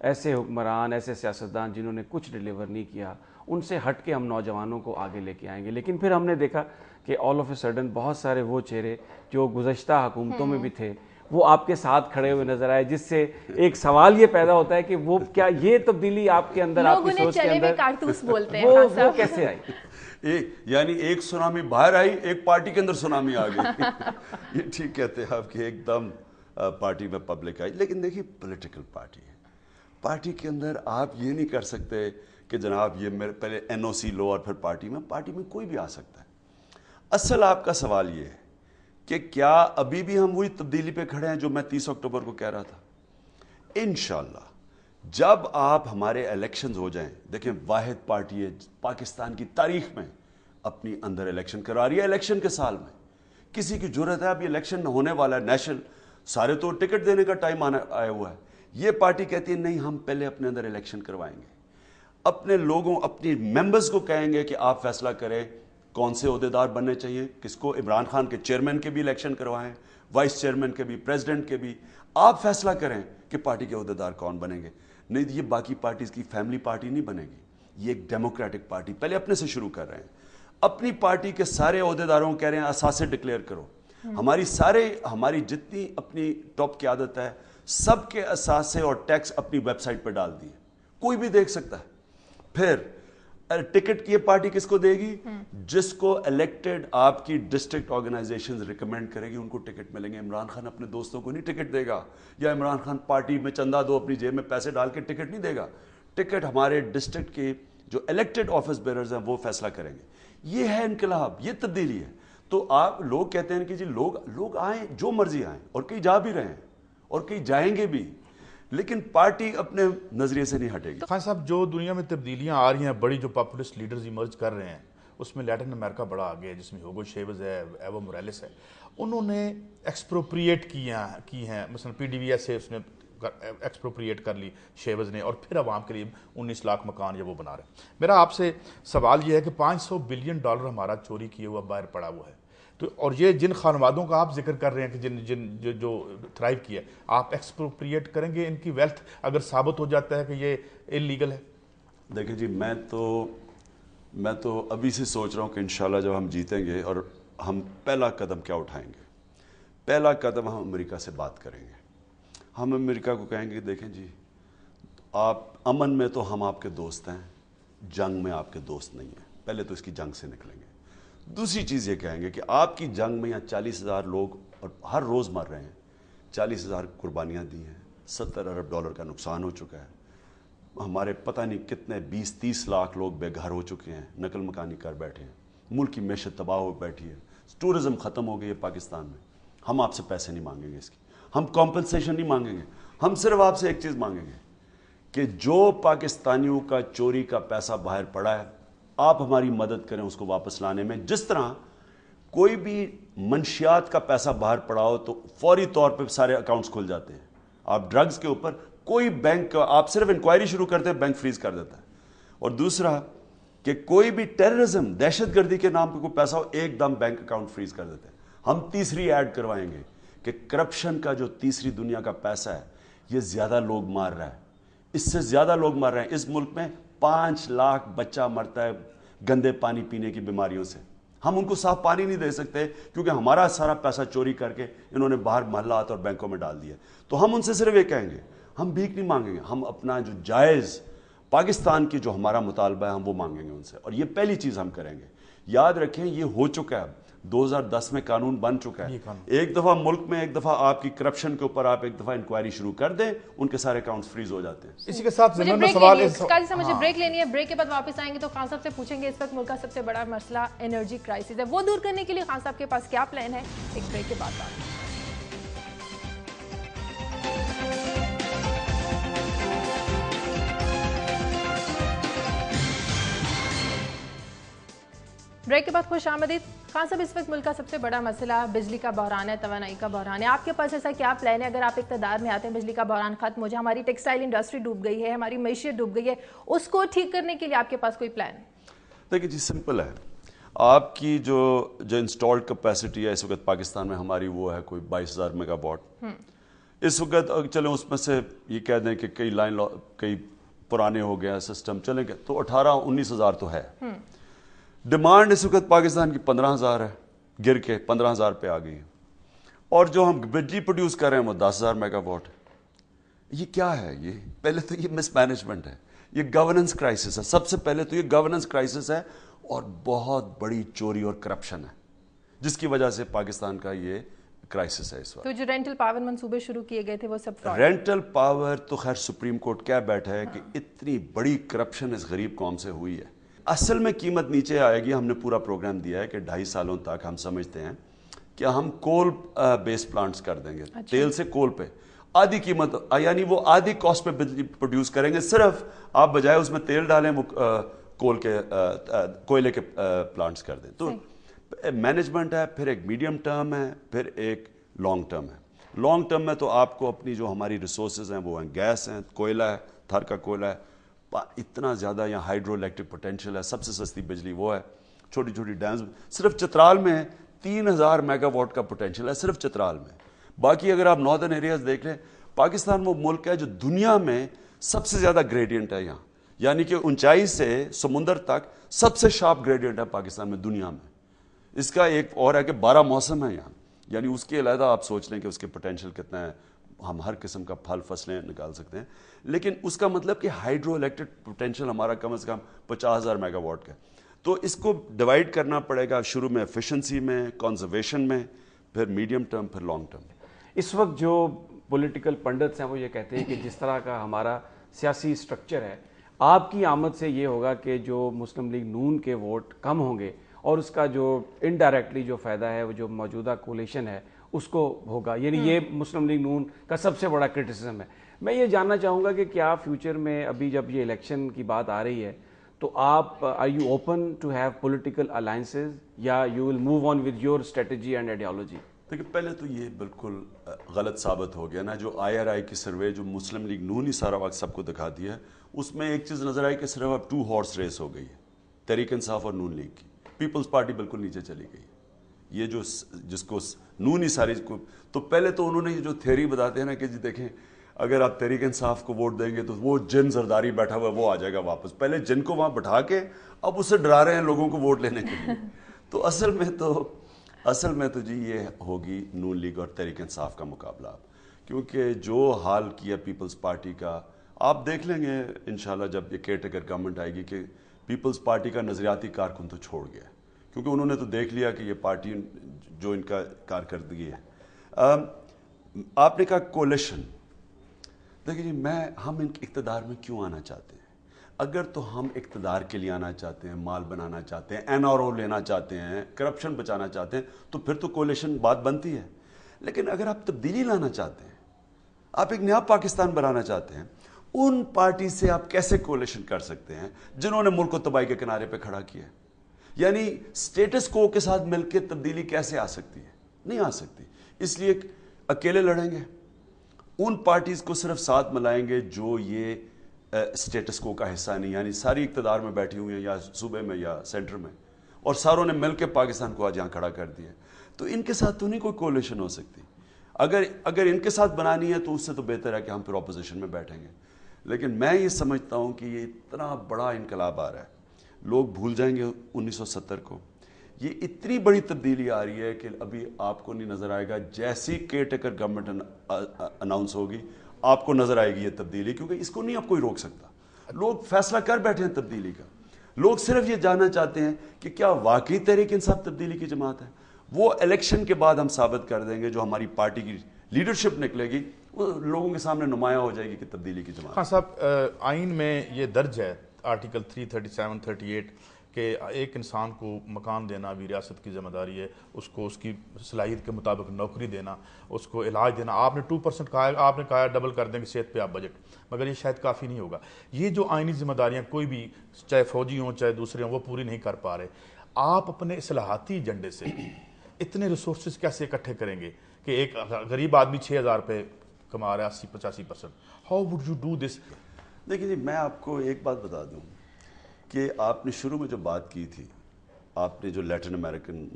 ایسے حکمران, ایسے سیاستدان جنہوں نے کچھ ڈیلیور نہیں کیا, ان سے ہٹ کے ہم نوجوانوں کو آگے لے کے آئیں گے. لیکن پھر ہم نے دیکھا کہ آل آف اے سڈن بہت سارے وہ چہرے جو گزشتہ حکومتوں میں بھی تھے وہ آپ کے ساتھ کھڑے ہوئے نظر آئے, جس سے ایک سوال یہ پیدا ہوتا ہے کہ وہ کیا یہ تبدیلی آپ کے اندر, آپ کی سوچ کے اندر کارتوس بولتے ہیں وہ کیسے آئی؟ یعنی ایک سونامی باہر آئی, ایک پارٹی کے اندر سونامی آ گئی. یہ ٹھیک کہتے ہیں آپ کہ ایک دم پارٹی میں پبلک آئی. لیکن دیکھیے پولیٹیکل پارٹی ہے, پارٹی کے اندر آپ یہ نہیں کر سکتے کہ جناب یہ میرے پہلے این او سی لو اور پھر پارٹی میں کوئی بھی آ سکتا ہے. اصل آپ کا سوال یہ ہے کہ کیا ابھی بھی ہم وہی تبدیلی پہ کھڑے ہیں جو میں 30 اکتوبر کو کہہ رہا تھا. انشاءاللہ جب آپ ہمارے الیکشنز ہو جائیں, دیکھیں واحد پارٹی ہے پاکستان کی تاریخ میں اپنی اندر الیکشن کرا رہی ہے. الیکشن کے سال میں کسی کی جرت ہے, اب یہ الیکشن ہونے والا ہے نیشنل, سارے تو ٹکٹ دینے کا ٹائم آیا ہوا ہے. یہ پارٹی کہتی ہے نہیں ہم پہلے اپنے اندر الیکشن کروائیں گے, اپنے لوگوں اپنی ممبرز کو کہیں گے کہ آپ فیصلہ کریں کون سے عہدیدار بننے چاہیے, کس کو. عمران خان کے چیئرمین کے بھی الیکشن کروائیں, وائس چیئرمین کے بھی, پریزیڈنٹ کے بھی. آپ فیصلہ کریں کہ پارٹی کے عہدیدار کون بنیں گے. نہیں یہ باقی پارٹیز کی فیملی پارٹی نہیں بنے گی, یہ ایک ڈیموکریٹک پارٹی. پہلے اپنے سے شروع کر رہے ہیں, اپنی پارٹی کے سارے عہدیداروں کو کہہ رہے ہیں اثاثے ڈکلیئر کرو. ہماری جتنی اپنی ٹاپ قیادت ہے سب کے اثاثے اور ٹیکس اپنی ویب سائٹ پہ ڈال دیے, کوئی بھی دیکھ سکتا ہے. پھر ٹکٹ کی پارٹی کس کو دے گی؟ جس کو الیکٹڈ آپ کی ڈسٹرکٹ آرگنائزیشنز ریکمینڈ کرے گی ان کو ٹکٹ ملیں گے. عمران خان اپنے دوستوں کو نہیں ٹکٹ دے گا, یا عمران خان پارٹی میں چندہ دو اپنی جیب میں پیسے ڈال کے ٹکٹ نہیں دے گا. ٹکٹ ہمارے ڈسٹرکٹ کے جو الیکٹڈ آفس بیئرز ہیں وہ فیصلہ کریں گے. یہ ہے انقلاب, یہ تبدیلی ہے. تو آپ لوگ کہتے ہیں کہ جی لوگ آئیں, جو مرضی آئیں, اور کہیں جا بھی رہے ہیں اور کہیں جائیں گے بھی, لیکن پارٹی اپنے نظریے سے نہیں ہٹے گی. خان صاحب جو دنیا میں تبدیلیاں آ رہی ہیں, بڑی جو پاپولسٹ لیڈرز ایمرج کر رہے ہیں, اس میں لیٹن امریکہ بڑا آگے ہے, جس میں ہوگو شیوز ہے, ایوو موریلس ہے. انہوں نے ایکسپروپریٹ کی ہیں, مثلا پی ڈی وی ایس سے اس نے ایکسپروپریٹ کر لی شیوز نے, اور پھر عوام کے لیے 19 لاکھ مکان جو وہ بنا رہے ہیں. میرا آپ سے سوال یہ ہے کہ $500 بلین ہمارا چوری کیے ہوا باہر پڑا ہوا ہے, تو اور یہ جن خانوادوں کا آپ ذکر کر رہے ہیں کہ جو تھرائیو کیا, آپ ایکسپروپریٹ کریں گے ان کی ویلتھ اگر ثابت ہو جاتا ہے کہ یہ انلیگل ہے؟ دیکھیں جی میں تو ابھی سے سوچ رہا ہوں کہ انشاءاللہ جب ہم جیتیں گے اور ہم پہلا قدم کیا اٹھائیں گے. پہلا قدم ہم امریکہ سے بات کریں گے. ہم امریکہ کو کہیں گے دیکھیں جی آپ امن میں تو ہم آپ کے دوست ہیں, جنگ میں آپ کے دوست نہیں ہیں, پہلے تو اس کی جنگ سے نکلیں گے. دوسری چیز یہ کہیں گے کہ آپ کی جنگ میں یہاں 40,000 لوگ اور ہر روز مر رہے ہیں, 40,000 قربانیاں دی ہیں, $70 ارب کا نقصان ہو چکا ہے, ہمارے پتہ نہیں کتنے 20-30 لاکھ لوگ بے گھر ہو چکے ہیں, نقل مکانی کر بیٹھے ہیں, ملک کی معیشت تباہ ہو بیٹھی ہے, ٹورزم ختم ہو گئی ہے پاکستان میں. ہم آپ سے پیسے نہیں مانگیں گے اس کی, ہم کمپنسیشن نہیں مانگیں گے, ہم صرف آپ سے ایک چیز مانگیں گے کہ جو پاکستانیوں کا چوری کا پیسہ باہر پڑا ہے آپ ہماری مدد کریں اس کو واپس لانے میں. جس طرح کوئی بھی منشیات کا پیسہ باہر پڑا ہو تو فوری طور پہ سارے اکاؤنٹس کھل جاتے ہیں. آپ ڈرگز کے اوپر کوئی بینک, آپ صرف انکوائری شروع کرتے ہیں بینک فریز کر دیتا ہے. اور دوسرا کہ کوئی بھی ٹیررزم, دہشت گردی کے نام پہ کوئی پیسہ ہو ایک دم بینک اکاؤنٹ فریز کر دیتے ہیں. ہم تیسری ایڈ کروائیں گے کہ کرپشن کا جو تیسری دنیا کا پیسہ ہے یہ زیادہ لوگ مار رہا ہے, اس سے زیادہ لوگ مر رہے ہیں. اس ملک میں 5 لاکھ بچہ مرتا ہے گندے پانی پینے کی بیماریوں سے. ہم ان کو صاف پانی نہیں دے سکتے کیونکہ ہمارا سارا پیسہ چوری کر کے انہوں نے باہر محلات اور بینکوں میں ڈال دیا. تو ہم ان سے صرف یہ کہیں گے, ہم بھیک نہیں مانگیں گے, ہم اپنا جو جائز پاکستان کی جو ہمارا مطالبہ ہے ہم وہ مانگیں گے ان سے. اور یہ پہلی چیز ہم کریں گے. یاد رکھیں یہ ہو چکا ہے, 2010 میں قانون بن چکا ہے. ایک دفعہ ملک میں ایک دفعہ آپ کی کرپشن کے اوپر آپ ایک دفعہ انکوائری شروع کر دیں, ان کے سارے اکاؤنٹس فریز ہو جاتے ہیں. اسی کے ساتھ مجھے بریک لینی ہے. بریک کے بعد واپس آئیں گے تو خان صاحب سے پوچھیں گے اس وقت ملک کا سب سے بڑا مسئلہ انرجی کرائسس ہے, وہ دور کرنے کے لیے خان صاحب کے پاس کیا پلان ہے. ایک بریک کے بعد بریک کے بعد خوش آمدید. خان صاحب اس وقت ملک کا سب سے بڑا مسئلہ بجلی کا بحران ہے, توانائی کا بحران ہے. آپ کے پاس ایسا کیا پلان ہے اگر آپ اقتدار میں آتے ہیں, بجلی کا بحران ختم ہو جائے, ہماری ٹیکسٹائل انڈسٹری ڈوب گئی ہے, ہماری معیشت ڈوب گئی ہے, اس کو ٹھیک کرنے کے لیے آپ کے پاس کوئی پلان؟ دیکھیں جی سمپل ہے. آپ کی جو انسٹالڈ کیپیسٹی ہے اس وقت پاکستان میں ہماری وہ ہے کوئی 22,000 میگا واٹ. اس وقت چلیں اس میں سے یہ کہہ دیں کہ کئی پرانے ہو گیا سسٹم چلیں گے تو 18-19 ہزار تو ہے. ڈیمانڈ اس وقت پاکستان کی 15,000 ہے, گر کے 15,000 پہ آ گئی ہے, اور جو ہم بجلی پروڈیوس کر رہے ہیں وہ 10,000 میگا واٹ. یہ کیا ہے؟ یہ پہلے تو یہ مس مینجمنٹ ہے, یہ گورننس کرائسس ہے. سب سے پہلے تو یہ گورننس کرائسس ہے اور بہت بڑی چوری اور کرپشن ہے جس کی وجہ سے پاکستان کا یہ کرائسس ہے اس وقت. تو جو رینٹل پاور منصوبے شروع کیے گئے تھے وہ سب فراڈ. رینٹل پاور تو خیر سپریم کورٹ کیا بیٹھا ہے کہ اتنی بڑی کرپشن اس غریب قوم سے ہوئی ہے. اصل میں قیمت نیچے آئے گی. ہم نے پورا پروگرام دیا ہے کہ 2.5 سالوں تک ہم سمجھتے ہیں کہ ہم کول بیس پلانٹس کر دیں گے, تیل سے کول پہ آدھی قیمت, یعنی وہ آدھی کاسٹ پہ بجلی پروڈیوس کریں گے. صرف آپ بجائے اس میں تیل ڈالیں وہ کوئلے کے پلانٹس کر دیں. تو مینجمنٹ ہے, پھر ایک میڈیم ٹرم ہے, پھر ایک لانگ ٹرم ہے. لانگ ٹرم میں تو آپ کو اپنی جو ہماری ریسورسز ہیں وہ ہیں, گیس ہیں, کوئلہ ہے, تھر کا کوئلہ ہے, اتنا زیادہ یہاں ہائیڈرو الیکٹرک پوٹینشیل ہے, سب سے سستی بجلی وہ ہے. چھوٹی چھوٹی ڈیمز صرف چترال میں 3,000 میگا واٹ کا پوٹینشیل ہے صرف چترال میں. باقی اگر آپ ناردرن ایریاز دیکھ لیں, پاکستان وہ ملک ہے جو دنیا میں سب سے زیادہ گریڈینٹ ہے یہاں, یعنی کہ اونچائی سے سمندر تک سب سے شارپ گریڈینٹ ہے پاکستان میں دنیا میں. اس کا ایک اور ہے کہ 12 موسم ہے یہاں, یعنی اس کے علیحدہ آپ سوچ لیں کہ اس کے پوٹینشیل کتنا ہے. ہم ہر قسم کا پھل فصلیں نکال سکتے ہیں, لیکن اس کا مطلب کہ ہائیڈرو الیکٹرک پوٹینشیل ہمارا کم از کم 50,000 میگا واٹ کا. تو اس کو ڈیوائڈ کرنا پڑے گا, شروع میں ایفیشنسی میں, کنزرویشن میں, پھر میڈیم ٹرم, پھر لانگ ٹرم. اس وقت جو پولیٹیکل پنڈتس ہیں وہ یہ کہتے ہیں کہ جس طرح کا ہمارا سیاسی سٹرکچر ہے, آپ کی آمد سے یہ ہوگا کہ جو مسلم لیگ نون کے ووٹ کم ہوں گے اور اس کا جو انڈائریکٹلی جو فائدہ ہے وہ جو موجودہ کولیشن ہے اس کو ہوگا. یعنی یہ مسلم لیگ نون کا سب سے بڑا کرٹیسزم ہے. میں یہ جاننا چاہوں گا کہ کیا فیوچر میں ابھی جب یہ الیکشن کی بات آ رہی ہے تو آپ are you open to have political alliances یا you will move on with your strategy and ideology? دیکھیں پہلے تو یہ بالکل غلط ثابت ہو گیا نا, جو IRI کی سروے جو مسلم لیگ نون ہی سارا وقت سب کو دکھا دیا ہے, اس میں ایک چیز نظر آئی کہ صرف اب 2 ہارس ریس ہو گئی ہے, تحریک انصاف اور نون لیگ کی. پیپلز پارٹی بالکل نیچے چلی گئی. یہ جو جس کو نون ہی ساری کو, تو پہلے تو انہوں نے یہ جو تھیوری بتاتے ہیں نا کہ جی دیکھیں اگر آپ تحریک انصاف کو ووٹ دیں گے تو وہ جن زرداری بیٹھا ہوا ہے وہ آ جائے گا واپس. پہلے جن کو وہاں بٹھا کے اب اسے ڈرا رہے ہیں لوگوں کو ووٹ لینے کے لیے. تو اصل میں تو جی یہ ہوگی نون لیگ اور تحریک انصاف کا مقابلہ, کیونکہ جو حال کیا پیپلز پارٹی کا آپ دیکھ لیں گے انشاءاللہ جب یہ کیئر ٹیکر گورنمنٹ آئے گی کہ پیپلز پارٹی کا نظریاتی کارکن تو چھوڑ گیا, کیونکہ انہوں نے تو دیکھ لیا کہ یہ پارٹی جو ان کا کارکردگی ہے. آپ نے کہا کولیشن, دیکھیں جی ہم ان اقتدار میں کیوں آنا چاہتے ہیں؟ اگر تو ہم اقتدار کے لیے آنا چاہتے ہیں, مال بنانا چاہتے ہیں, NRO لینا چاہتے ہیں, کرپشن بچانا چاہتے ہیں, تو پھر تو کولیشن بات بنتی ہے. لیکن اگر آپ تبدیلی لانا چاہتے ہیں, آپ ایک نیا پاکستان بنانا چاہتے ہیں, ان پارٹی سے آپ کیسے کولیشن کر سکتے ہیں جنہوں نے ملک کو تباہی کے کنارے پہ کھڑا کیا ہے؟ یعنی سٹیٹس کو کے ساتھ مل کے تبدیلی کیسے آ سکتی ہے؟ نہیں آ سکتی. اس لیے اکیلے لڑیں گے, ان پارٹیز کو صرف ساتھ ملائیں گے جو یہ سٹیٹس کو کا حصہ نہیں, یعنی ساری اقتدار میں بیٹھی ہوئی ہیں یا صوبے میں یا سینٹر میں, اور ساروں نے مل کے پاکستان کو آج یہاں کھڑا کر دیا. تو ان کے ساتھ تو نہیں کوئی کولیشن ہو سکتی. اگر ان کے ساتھ بنانی ہے تو اس سے تو بہتر ہے کہ ہم پھر اپوزیشن میں بیٹھیں گے. لیکن میں یہ سمجھتا ہوں کہ یہ اتنا بڑا انقلاب آ رہا ہے, لوگ بھول جائیں گے 1970 کو. یہ اتنی بڑی تبدیلی آ رہی ہے کہ ابھی آپ کو نہیں نظر آئے گا. جیسی کیئر ٹیکر گورنمنٹ اناؤنس ہوگی آپ کو نظر آئے گی یہ تبدیلی, کیونکہ اس کو نہیں اب کوئی روک سکتا. لوگ فیصلہ کر بیٹھے ہیں تبدیلی کا. لوگ صرف یہ جاننا چاہتے ہیں کہ کیا واقعی تحریک انصاف تبدیلی کی جماعت ہے. وہ الیکشن کے بعد ہم ثابت کر دیں گے, جو ہماری پارٹی کی لیڈرشپ نکلے گی وہ لوگوں کے سامنے نمایاں ہو جائے گی کہ تبدیلی کی جماعت. خان صاحب, آئین میں یہ درج ہے آرٹیکل 337 38 کہ ایک انسان کو مکان دینا بھی ریاست کی ذمہ داری ہے, اس کو اس کی صلاحیت کے مطابق نوکری دینا, اس کو علاج دینا. آپ نے 2% کہا ہے, آپ نے کہا ہے ڈبل کر دیں گے صحت پہ آپ بجٹ, مگر یہ شاید کافی نہیں ہوگا. یہ جو آئینی ذمہ داریاں کوئی بھی چاہے فوجی ہوں چاہے دوسرے ہوں وہ پوری نہیں کر پا رہے. آپ اپنے اصلاحاتی ایجنڈے سے اتنے ریسورسز کیسے اکٹھے کریں گے کہ ایک غریب آدمی 6,000 روپے کما رہا ہے 80-85%؟ How would you do this? دیکھیے جی میں آپ کو ایک بات بتا دوں کہ آپ نے شروع میں جو بات کی تھی, آپ نے جو لیٹن امریکن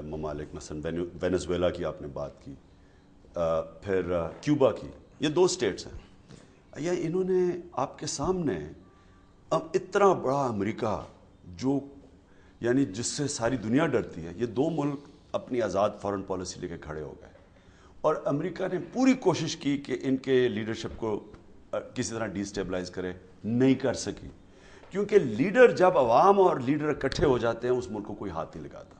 ممالک مثلا وینزویلا کی آپ نے بات کی, پھر کیوبا کی، یہ 2 اسٹیٹس ہیں. یا انہوں نے آپ کے سامنے اب اتنا بڑا امریکہ جو یعنی جس سے ساری دنیا ڈرتی ہے، یہ 2 ملک اپنی آزاد فارن پالیسی لے کے کھڑے ہو گئے. اور امریکہ نے پوری کوشش کی کہ ان کے لیڈرشپ کو کسی طرح ڈی اسٹیبلائز کرے، نہیں کر سکی. کیونکہ لیڈر جب عوام اور لیڈر اکٹھے ہو جاتے ہیں اس ملک کو کوئی ہاتھ نہیں لگاتا.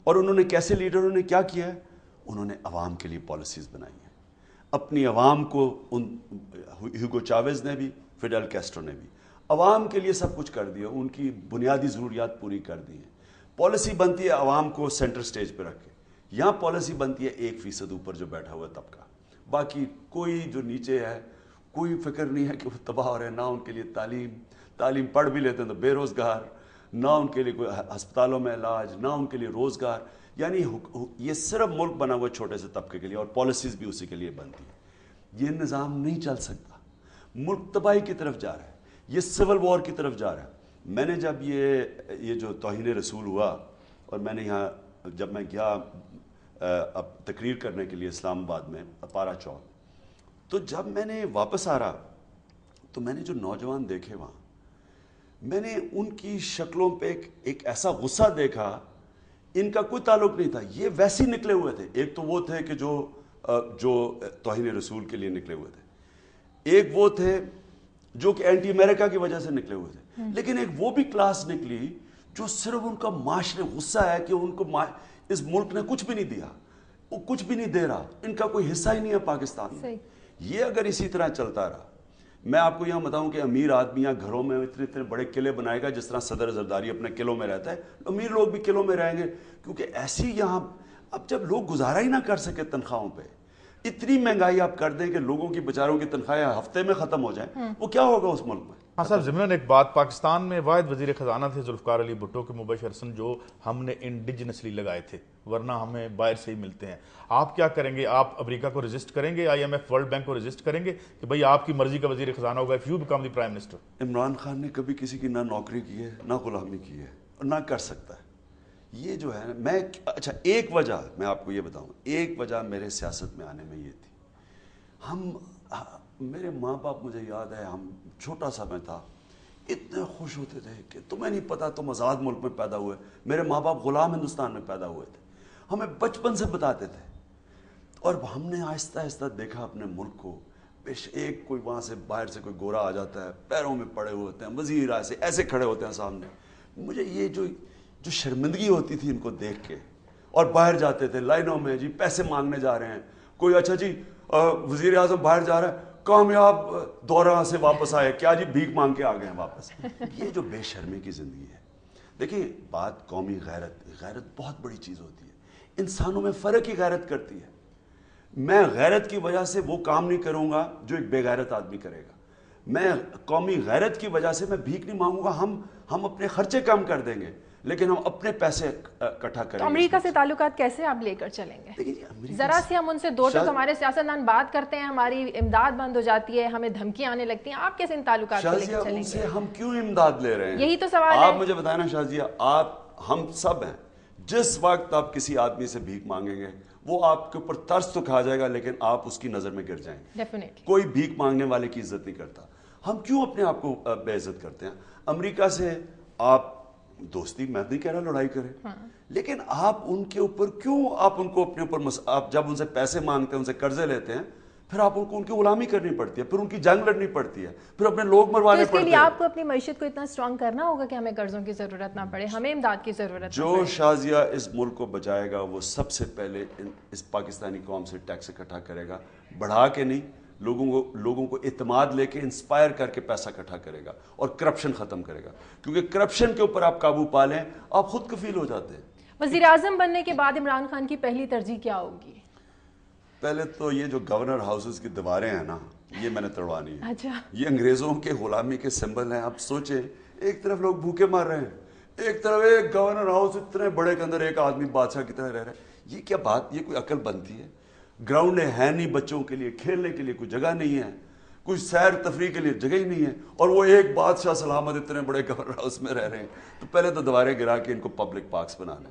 اور انہوں نے کیسے لیڈروں نے کیا کیا ہے؟ انہوں نے عوام کے لیے پالیسیز بنائی ہیں، اپنی عوام کو. ہیوگو چاویز نے بھی، فیڈل کیسٹرو نے بھی عوام کے لیے سب کچھ کر دیا، ان کی بنیادی ضروریات پوری کر دی ہیں. پالیسی بنتی ہے عوام کو سینٹر سٹیج پہ رکھ کے. یہاں پالیسی بنتی ہے 1% اوپر جو بیٹھا ہوا طبقہ، باقی کوئی جو نیچے ہے کوئی فکر نہیں ہے کہ وہ تباہ ہو رہے ہیں. نہ ان کے لیے تعلیم پڑھ بھی لیتے ہیں تو بے روزگار، نہ ان کے لیے کوئی ہسپتالوں میں علاج، نہ ان کے لیے روزگار. یعنی یہ صرف ملک بنا ہوا چھوٹے سے طبقے کے لیے، اور پالیسیز بھی اسی کے لیے بنتی ہے. یہ نظام نہیں چل سکتا، ملک تباہی کی طرف جا رہا ہے، یہ سول وار کی طرف جا رہا ہے. میں نے جب یہ جو توہین رسول ہوا، اور میں نے یہاں جب میں گیا اب تقریر کرنے کے لیے اسلام آباد میں اپارا چوک، تو جب میں نے واپس آ رہا تو میں نے جو نوجوان دیکھے وہاں، میں نے ان کی شکلوں پہ ایک ایسا غصہ دیکھا، ان کا کوئی تعلق نہیں تھا. یہ ویسے نکلے ہوئے تھے. ایک تو وہ تھے کہ جو توہین رسول کے لیے نکلے ہوئے تھے، ایک وہ تھے جو کہ اینٹی امریکہ کی وجہ سے نکلے ہوئے تھے، لیکن ایک وہ بھی کلاس نکلی جو صرف ان کا معاشرے غصہ ہے کہ ان کو اس ملک نے کچھ بھی نہیں دیا، وہ کچھ بھی نہیں دے رہا، ان کا کوئی حصہ ہی نہیں ہے پاکستان میں. یہ اگر اسی طرح چلتا رہا، میں آپ کو یہاں بتاؤں کہ امیر آدمی یہاں گھروں میں اتنے بڑے قلعے بنائے گا جس طرح صدر زرداری اپنے قلعوں میں رہتا ہے، امیر لوگ بھی قلعوں میں رہیں گے. کیونکہ ایسی یہاں اب جب لوگ گزارا ہی نہ کر سکے تنخواہوں پہ، اتنی مہنگائی آپ کر دیں کہ لوگوں کی بیچاروں کی تنخواہیں ہفتے میں ختم ہو جائیں، وہ کیا ہوگا اس ملک میں؟ ہاں صاحب، ضمناً ایک بات، پاکستان میں واحد وزیر خزانہ تھے ذوالفقار علی بھٹو کے مباشرتاً جو ہم نے انڈیجنسلی لگائے تھے، ورنہ ہمیں باہر سے ہی ملتے ہیں. آپ کیا کریں گے؟ آپ امریکہ کو رجسٹ کریں گے، IMF ورلڈ بینک کو رجسٹ کریں گے کہ بھئی آپ کی مرضی کا وزیر خزانہ ہوگا if you become the prime minister؟ Imran Khan نے کبھی کسی کی نہ نوکری کی ہے، نہ غلامی کی ہے، اور نہ کر سکتا ہے. یہ جو ہے میں اچھا ایک وجہ میں آپ کو یہ بتاؤں، ایک وجہ میرے سیاست میں آنے میں یہ تھی، میرے ماں باپ، مجھے یاد ہے ہم چھوٹا سا میں تھا، اتنے خوش ہوتے تھے کہ تمہیں نہیں پتا تم آزاد ملک میں پیدا ہوئے. میرے ماں باپ غلام ہندوستان میں پیدا ہوئے تھے، ہمیں بچپن سے بتاتے تھے. اور ہم نے آہستہ آہستہ دیکھا اپنے ملک کو، ایک کوئی وہاں سے باہر سے کوئی گورا آ جاتا ہے، پیروں میں پڑے ہوئے ہوتے ہیں، وزیر ایسے کھڑے ہوتے ہیں سامنے. مجھے یہ جو شرمندگی ہوتی تھی ان کو دیکھ کے، اور باہر جاتے تھے لائنوں میں، جی پیسے مانگنے جا رہے ہیں، کوئی اچھا جی وزیر اعظم باہر جا رہا ہے، کامیاب دورہ سے واپس آئے، کیا جی بھیک مانگ کے آ گئے ہیں واپس. یہ جو بے شرمی کی زندگی ہے. دیکھیں بات قومی غیرت بہت بڑی چیز ہوتی ہے، انسانوں میں فرق ہی غیرت کرتی ہے. میں غیرت کی وجہ سے وہ کام نہیں کروں گا جو ایک بے غیرت آدمی کرے گا. میں قومی غیرت کی وجہ سے میں بھیک نہیں مانگوں گا. ہم اپنے خرچے کم کر دیں گے لیکن ہم اپنے پیسے اکٹھا کریں گے. امریکہ سے تعلقات کیسے آپ لے کر چلیں گے؟ ذرا سی ہم ان سے دو ٹک ہمارے سیاستدان بات کرتے ہیں، ہماری امداد بند ہو جاتی ہے، ہمیں دھمکیاں آنے لگتی ہیں، آپ کیسے ان تعلقات کو لے کر چلیں گے؟ ہم کیوں امداد لے رہے ہیں؟ یہی تو سوال ہے. آپ مجھے بتائیں نا شازیہ، ہم سب ہیں، جس وقت آپ کسی آدمی سے بھیک مانگیں گے وہ آپ کے اوپر ترس تو کھا جائے گا لیکن آپ اس کی نظر میں گر جائیں گے. کوئی بھیک مانگنے والے کی عزت نہیں کرتا. ہم کیوں اپنے آپ کو بے عزت کرتے ہیں؟ امریکہ سے آپ دوستی، میں نہیں کہہ رہا لڑائی کریں، لیکن آپ ان کے اوپر کیوں، آپ ان کو اپنے اوپر آپ جب ان سے پیسے مانگتے ہیں، ان سے قرضے لیتے ہیں، پھر آپ ان کو ان کی غلامی کرنی پڑتی ہے، پھر ان کی جنگ لڑنی پڑتی ہے، پھر اپنے لوگ مروانے پڑتے ہیں. اس کے لیے آپ کو اپنی معیشت کو اتنا اسٹرانگ کرنا ہوگا کہ ہمیں قرضوں کی ضرورت نہ پڑے، ہمیں امداد کی ضرورت نہ پڑے. جو شازیہ اس ملک کو بچائے گا وہ سب سے پہلے اس پاکستانی قوم سے ٹیکس اکٹھا کرے گا، بڑھا کے نہیں، لوگوں کو اعتماد لے کے انسپائر کر کے پیسہ اکٹھا کرے گا اور کرپشن ختم کرے گا. کیونکہ کرپشن کے اوپر آپ قابو پا لیں آپ خود کفیل ہو جاتے ہیں. وزیر اعظم بننے کے بعد عمران خان کی پہلی ترجیح کیا ہوگی؟ پہلے تو یہ جو گورنر ہاؤسز کی دیواریں ہیں نا، یہ میں نے توڑوانی ہے. اچھا، یہ انگریزوں کے غلامی کے سمبل ہیں. آپ سوچیں، ایک طرف لوگ بھوکے مار رہے ہیں، ایک طرف ایک گورنر ہاؤس اتنے بڑے کے اندر ایک آدمی بادشاہ کی طرح رہ رہا ہے. یہ کیا بات، یہ کوئی عقل بنتی ہے؟ گراؤنڈ ہے نہیں بچوں کے لیے، کھیلنے کے لیے کوئی جگہ نہیں ہے، کوئی سیر تفریح کے لیے جگہ ہی نہیں ہے، اور وہ ایک بادشاہ سلامت اتنے بڑے گورنر ہاؤس میں رہ رہے ہیں. تو پہلے تو دیواریں گرا کے ان کو پبلک پارکس بنا لیں.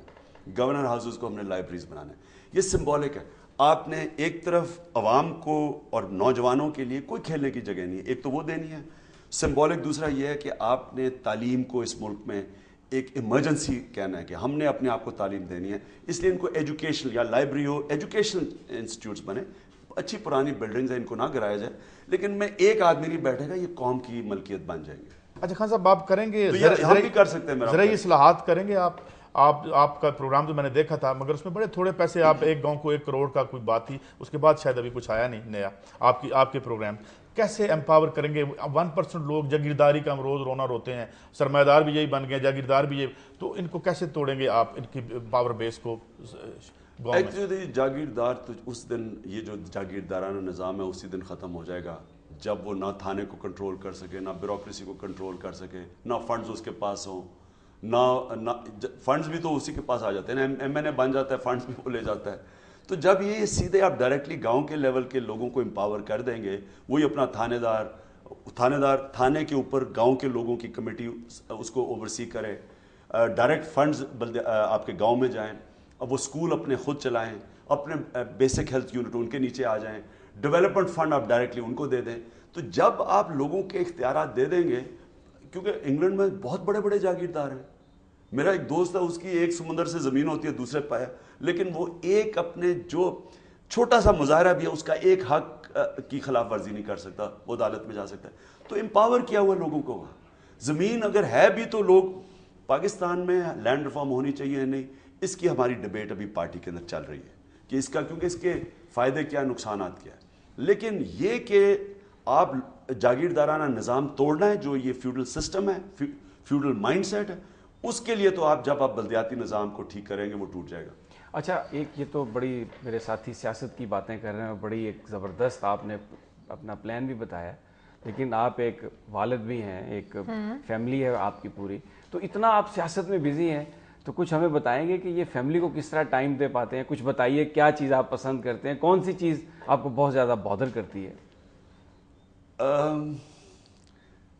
گورنر ہاؤسز کو ہم نے لائبریریز بنانا ہے. یہ سمبولک ہے. آپ نے ایک طرف عوام کو اور نوجوانوں کے لیے کوئی کھیلنے کی جگہ نہیں ہے, ایک تو وہ دینی ہے سمبولک. دوسرا یہ ہے کہ آپ نے تعلیم کو اس ملک میں ایک ایمرجنسی کہنا ہے کہ ہم نے اپنے آپ کو تعلیم دینی ہے, اس لیے ان کو ایجوکیشنل یا لائبریری ہو, ایجوکیشنل انسٹیٹیوٹس بنے. اچھی پرانی بلڈنگز ہیں, ان کو نہ گرایا جائے, لیکن میں ایک آدمی نہیں بیٹھے گا, یہ قوم کی ملکیت بن جائیں گے. اچھا خان صاحب آپ کریں گے ہم بھی کر سکتے ہیں, زرعی اصلاحات کریں گے آپ کا پروگرام تو میں نے دیکھا تھا, مگر اس میں بڑے تھوڑے پیسے, آپ ایک گاؤں کو 1 کروڑ کا کوئی بات تھی, اس کے بعد شاید ابھی کچھ آیا نہیں نیا. آپ کے پروگرام کیسے امپاور کریں گے؟ 1% لوگ جاگیرداری کا ہم روز رونا روتے ہیں, سرمایہ دار بھی یہی بن گئے, جاگیردار بھی یہ, تو ان کو کیسے توڑیں گے آپ, ان کی پاور بیس کو گاؤں میں؟ ایکچولی جاگیردار تو اس دن, یہ جو جاگیردارانہ نظام ہے اسی دن ختم ہو جائے گا جب وہ نہ تھانے کو کنٹرول کر سکے, نہ بیوروکریسی کو کنٹرول کر سکے, نہ فنڈز اس کے پاس ہوں, نہ فنڈز بھی تو اسی کے پاس آ جاتے ہیں, ایم این اے بن جاتا ہے, فنڈز بھی وہ لے جاتا ہے. تو جب یہ سیدھے آپ ڈائریکٹلی گاؤں کے لیول کے لوگوں کو امپاور کر دیں گے, وہی اپنا تھانے کے اوپر گاؤں کے لوگوں کی کمیٹی اس کو اوورسی کرے, ڈائریکٹ فنڈز آپ کے گاؤں میں جائیں, اب وہ اسکول اپنے خود چلائیں, اپنے بیسک ہیلتھ یونٹ ان کے نیچے آ جائیں, ڈیولپمنٹ فنڈ آپ ڈائریکٹلی ان کو دے دیں. تو جب آپ لوگوں کے اختیارات دے دیں گے, کیونکہ انگلینڈ میں بہت بڑے بڑے جاگیردار ہیں, میرا ایک دوست ہے, اس کی ایک سمندر سے زمین ہوتی ہے, دوسرے پایا, لیکن وہ ایک اپنے جو چھوٹا سا مظاہرہ بھی ہے اس کا ایک حق کی خلاف ورزی نہیں کر سکتا, وہ عدالت میں جا سکتا ہے. تو امپاور کیا ہوا لوگوں کو, زمین اگر ہے بھی تو لوگ, پاکستان میں لینڈ ریفارم ہونی چاہیے نہیں, اس کی ہماری ڈبیٹ ابھی پارٹی کے اندر چل رہی ہے کہ اس کا, کیونکہ اس کے فائدے کیا, نقصانات کیا ہے. لیکن یہ کہ آپ جاگیردارانہ نظام توڑنا ہے, جو یہ فیوڈل سسٹم ہے, فیوڈل مائنڈ سیٹ ہے, اس کے لیے تو جب آپ بلدیاتی نظام کو ٹھیک کریں گے وہ ٹوٹ جائے گا. اچھا, ایک یہ تو بڑی میرے ساتھی سیاست کی باتیں کر رہے ہیں, بڑی ایک زبردست آپ نے اپنا پلان بھی بتایا, لیکن آپ ایک والد بھی ہیں, ایک فیملی ہے آپ کی پوری, تو اتنا آپ سیاست میں بزی ہیں, تو کچھ ہمیں بتائیں گے کہ یہ فیملی کو کس طرح ٹائم دے پاتے ہیں؟ کچھ بتائیے, کیا چیز آپ پسند کرتے ہیں, کون سی چیز آپ کو بہت زیادہ بادر کرتی ہے؟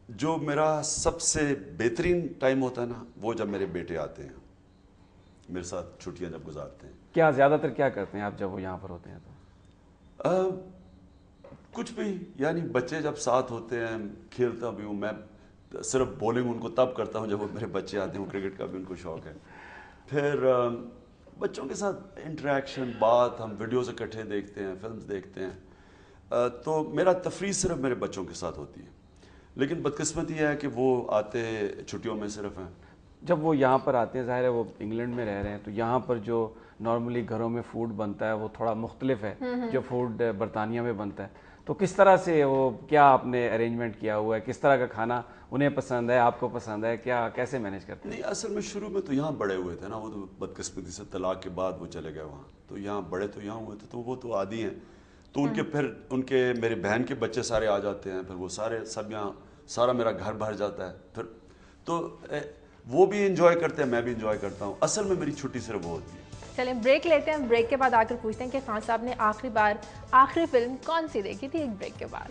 جو میرا سب سے بہترین ٹائم ہوتا ہے نا, وہ جب میرے بیٹے آتے ہیں میرے ساتھ, چھٹیاں جب گزارتے ہیں. کیا زیادہ تر کیا کرتے ہیں آپ جب وہ یہاں پر ہوتے ہیں تو؟ کچھ بھی, یعنی بچے جب ساتھ ہوتے ہیں, کھیلتا بھی ہوں میں, صرف بولنگ ان کو تب کرتا ہوں جب وہ میرے بچے آتے ہیں, کرکٹ کا بھی ان کو شوق ہے. پھر بچوں کے ساتھ انٹریکشن, بات, ہم ویڈیوز اکٹھے دیکھتے ہیں, فلمز دیکھتے ہیں, تو میرا تفریح صرف میرے بچوں کے ساتھ ہوتی ہے. لیکن بدقسمتی یہ ہے کہ وہ آتے چھٹیوں میں صرف ہیں. جب وہ یہاں پر آتے ہیں, ظاہر ہے وہ انگلینڈ میں رہ رہے ہیں, تو یہاں پر جو نارملی گھروں میں فوڈ بنتا ہے وہ تھوڑا مختلف ہے جو فوڈ برطانیہ میں بنتا ہے, تو کس طرح سے وہ, کیا آپ نے ارینجمنٹ کیا ہوا ہے, کس طرح کا کھانا انہیں پسند ہے, آپ کو پسند ہے, کیا کیسے مینیج کرتے ہیں؟ نہیں, اصل میں شروع میں تو یہاں بڑے ہوئے تھے نا, وہ تو بدقسمتی سے طلاق کے بعد وہ چلے گئے وہاں, تو یہاں بڑے تو یہاں ہوئے تھے, تو وہ تو عادی ہیں, تو ان کے پھر ان کے میرے بہن کے بچے سارے آ جاتے ہیں, پھر وہ سارے سب یہاں, سارا میرا گھر بھر جاتا ہے, پھر تو وہ بھی انجوائے کرتے ہیں, میں بھی انجوائے کرتا ہوں. اصل میں میری چھٹی صرف وہ ہوتی ہے. چلیں بریک لیتے ہیں, بریک کے بعد آ کر پوچھتے ہیں کہ خان صاحب نے آخری بار آخری فلم کون سی دیکھی تھی. ایک بریک کے بعد.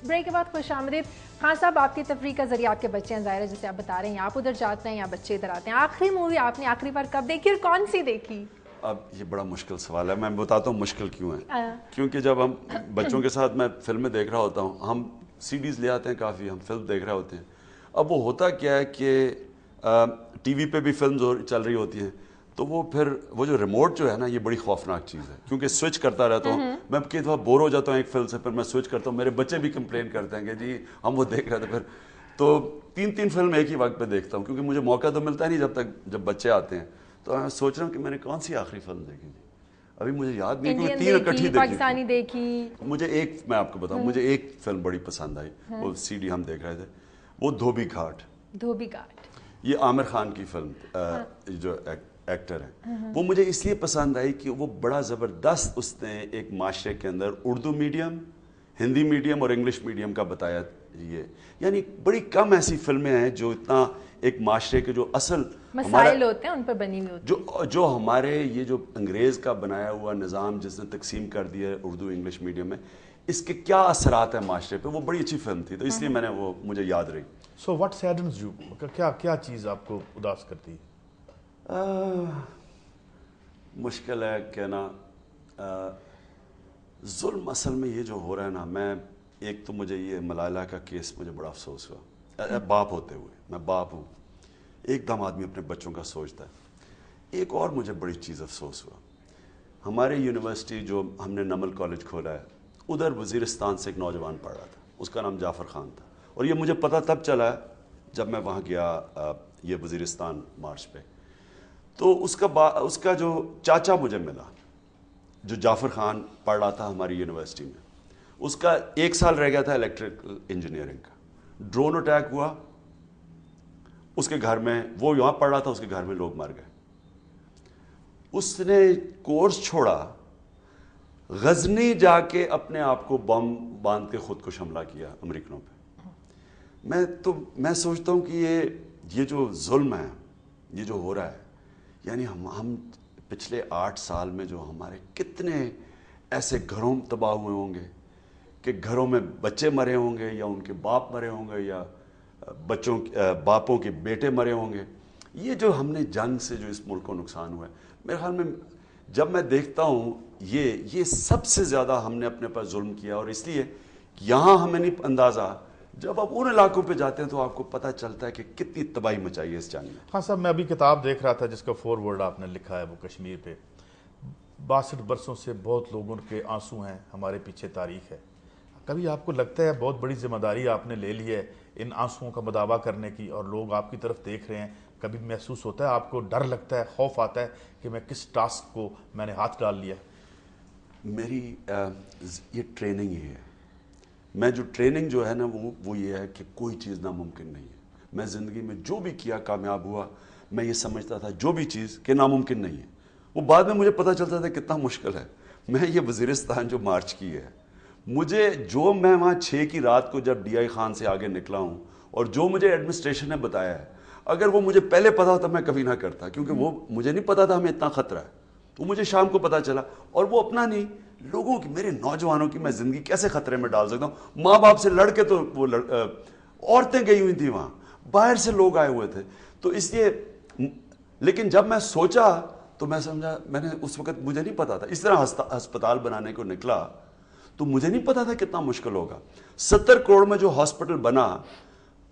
بریک کے بعد خوش آمدید. خان صاحب, آپ کی تفریح کا ذریعہ آپ کے بچے ہیں, ظاہر ہے, جیسے آپ بتا رہے ہیں, آپ ادھر جاتے ہیں یا بچے ادھر آتے ہیں. آخری مووی آپ نے آخری بار کب دیکھی اور کون سی دیکھی؟ اب یہ بڑا مشکل سوال ہے, میں بتاتا ہوں مشکل کیوں ہے. کیونکہ جب ہم بچوں کے ساتھ میں فلمیں دیکھ رہا ہوتا ہوں, ہم سی ڈیز لے آتے ہیں کافی, ہم فلم دیکھ رہے ہوتے ہیں. اب وہ ہوتا کیا ہے کہ ٹی وی پہ بھی فلمز چل رہی ہوتی ہیں, تو وہ پھر وہ جو ریموٹ جو ہے نا, یہ بڑی خوفناک چیز ہے, کیونکہ سوئچ کرتا رہتا ہوں میں. کئی دفعہ بور ہو جاتا ہوں ایک فلم سے, پھر میں سوئچ کرتا ہوں, میرے بچے بھی کمپلین کرتے ہیں کہ جی ہم وہ دیکھ رہے تھے, پھر تو 3 فلم ایک ہی وقت پہ دیکھتا ہوں, کیونکہ مجھے موقع تو ملتا نہیں جب بچے آتے ہیں. تو میں سوچ رہا ہوں کہ میں نے کون سی آخری فلم دیکھی تھی, ابھی مجھے یاد نہیں, کیونکہ 3 اکٹھی پاکستانی دیکھی. مجھے ایک, میں آپ کو بتاؤں, مجھے ایک فلم بڑی پسند آئی, وہ سی ڈی ہم دیکھ رہے تھے, وہ دھوبی گھاٹ. دھوبی گھاٹ یہ عامر خان کی فلم, جو ایکٹر ہے, وہ مجھے اس لیے پسند آئی کہ وہ بڑا زبردست اس نے ایک معاشرے کے اندر اردو میڈیم, ہندی میڈیم اور انگلش میڈیم کا بتایا یہ یعنی بڑی کم ایسی فلمیں ہیں جو اتنا ایک معاشرے کے جو اصل مسائل ہوتے ہیں ان پر بنی ہوئی ہوتی جو ہمارے یہ جو انگریز کا بنایا ہوا نظام جس نے تقسیم کر دیا ہے اردو انگلش میڈیم میں، اس کے کیا اثرات ہیں معاشرے پہ، وہ بڑی اچھی فلم تھی، تو اس لیے میں نے وہ مجھے یاد رہی. سو واٹ سیڈنز یو، کیا چیز آپ کو اداس کرتی ہے؟ مشکل ہے کہنا. ظلم اصل میں یہ جو ہو رہا ہے نا، میں ایک تو مجھے یہ ملالہ کا کیس مجھے بڑا افسوس ہوا، باپ ہوتے ہوئے، میں باپ ہوں، ایک دم آدمی اپنے بچوں کا سوچتا ہے. ایک اور مجھے بڑی چیز افسوس ہوا، ہمارے یونیورسٹی جو ہم نے نمل کالج کھولا ہے، ادھر وزیرستان سے ایک نوجوان پڑھ رہا تھا، اس کا نام جعفر خان تھا، اور یہ مجھے پتہ تب چلا ہے جب میں وہاں گیا یہ وزیرستان مارچ پہ. تو اس کا جو چاچا مجھے ملا جو جعفر خان پڑھ رہا تھا ہماری یونیورسٹی میں، اس کا 1 سال رہ گیا تھا الیکٹریکل انجینئرنگ کا. ڈرون اٹیک ہوا اس کے گھر میں، وہ یہاں پڑھ رہا تھا، اس کے گھر میں لوگ مر گئے. اس نے کورس چھوڑا، غزنی جا کے اپنے آپ کو بم باندھ کے خود کش حملہ کیا امریکنوں پہ. میں سوچتا ہوں کہ یہ جو ظلم ہے، یہ جو ہو رہا ہے، یعنی ہم پچھلے 8 سال میں جو ہمارے کتنے ایسے گھروں تباہ ہوئے ہوں گے کہ گھروں میں بچے مرے ہوں گے، یا ان کے باپ مرے ہوں گے، یا باپوں کے بیٹے مرے ہوں گے. یہ جو ہم نے جنگ سے جو اس ملک کو نقصان ہوا ہے، میرے خیال میں جب میں دیکھتا ہوں یہ سب سے زیادہ ہم نے اپنے پر ظلم کیا. اور اس لیے یہاں ہمیں نہیں اندازہ، جب آپ ان علاقوں پہ جاتے ہیں تو آپ کو پتہ چلتا ہے کہ کتنی تباہی مچائی ہے اس جنگ میں. ہاں صاحب، میں ابھی کتاب دیکھ رہا تھا جس کا فورورڈ آپ نے لکھا ہے وہ کشمیر پہ. 62 برسوں سے بہت لوگوں کے آنسو ہیں، ہمارے پیچھے تاریخ ہے. کبھی آپ کو لگتا ہے بہت بڑی ذمہ داری آپ نے لے لی ہے ان آنسوؤں کا مداوع کرنے کی، اور لوگ آپ کی طرف دیکھ رہے ہیں، کبھی محسوس ہوتا ہے آپ کو، ڈر لگتا ہے، خوف آتا ہے کہ میں کس ٹاسک کو میں نے ہاتھ ڈال لیا؟ میری یہ ٹریننگ ہی ہے. میں جو ٹریننگ جو ہے نا وہ یہ ہے کہ کوئی چیز ناممکن نہیں ہے. میں زندگی میں جو بھی کیا کامیاب ہوا، میں یہ سمجھتا تھا جو بھی چیز کہ ناممکن نہیں ہے. وہ بعد میں مجھے پتہ چلتا تھا کتنا مشکل ہے. میں یہ وزیرستان جو مارچ کی ہے، مجھے جو میں وہاں 6 کی رات کو جب ڈی آئی خان سے آگے نکلا ہوں، اور جو مجھے ایڈمنسٹریشن نے بتایا ہے، اگر وہ مجھے پہلے پتا ہوتا میں کبھی نہ کرتا، کیونکہ وہ مجھے نہیں پتا تھا ہمیں اتنا خطرہ ہے. وہ مجھے شام کو پتا چلا، اور وہ اپنا نہیں، لوگوں کی، میرے نوجوانوں کی میں زندگی کیسے خطرے میں ڈال سکتا ہوں. ماں باپ سے لڑ کے تو وہ عورتیں گئی ہوئی تھیں وہاں، باہر سے لوگ آئے ہوئے تھے. تو اس لیے، لیکن جب میں سوچا تو میں سمجھا، میں نے اس وقت مجھے نہیں پتا تھا، اس طرح ہسپتال بنانے کو نکلا تو مجھے نہیں پتا تھا کتنا مشکل ہوگا. 70 کروڑ میں جو ہاسپٹل بنا،